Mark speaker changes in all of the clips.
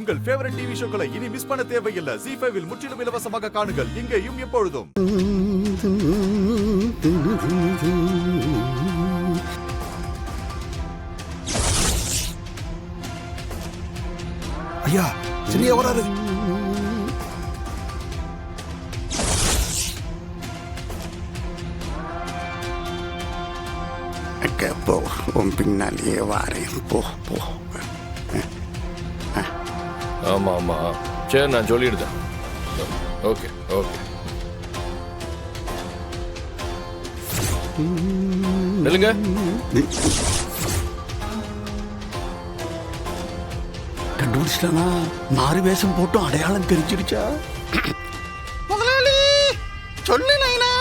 Speaker 1: உங்கள் favourite TV ஷோக்களை இனி miss பண்ண தேவையில்லை. ZEE5 இல் முற்றிலும் இலவசமாக காணுங்கள். இங்கேயும் எப்பொழுதும்.
Speaker 2: ஐயா, சின்னையா வராரு.
Speaker 3: போ, உன் பின்னாலேயே வாரேன். போ போ.
Speaker 4: ஆமா ஆமா, சரி நான் சொல்லிடுதேன். ஓகே ஓகே, நில்லுங்க.
Speaker 3: கண்டுபிடிச்சிட்டானா? மாறு வேஷம் போட்டும் அடையாளம் தெரிஞ்சிடுச்சா? முதலாளி சொல்லு நைனா.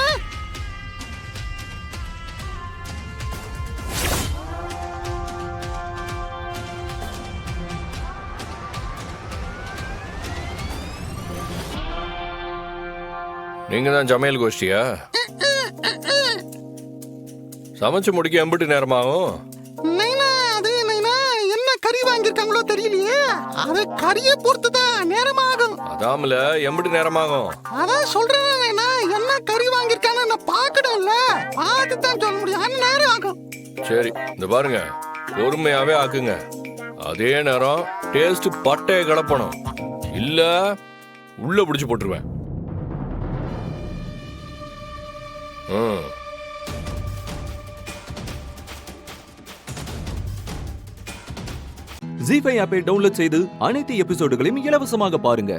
Speaker 4: நீங்க தான் சமையல் கோஷ்டியா? சமைச்சு முடிக்க எம்பிட்டு நேரமாகும்?
Speaker 3: நைனா, அது நைனா என்ன கறி வாங்கியிருக்காங்களோ தெரியலையே, அது கறியை பொறுத்துதான் நேரமாகும்.
Speaker 4: அதாமல எம்பிட்டு நேரமாகும்?
Speaker 3: அதான் சொல்றேன் நைனா, என்ன கறி வாங்கியிருக்கான்னு நான் பார்க்கணும்ல, பார்த்து தான் சொல்ல முடியும். நேரம் ஆகும்.
Speaker 4: சரி, இந்த பாருங்க, பொறுமையாவே ஆக்குங்க. அதே நேரம் டேஸ்ட் பட்டைய கிளப்பணும், இல்ல உள்ள பிடிச்சு போட்டுருவேன்.
Speaker 5: ZEE5 ஆப்பை டவுன்லோட் செய்து அனைத்து எபிசோடுகளையும் இலவசமாக பாருங்க.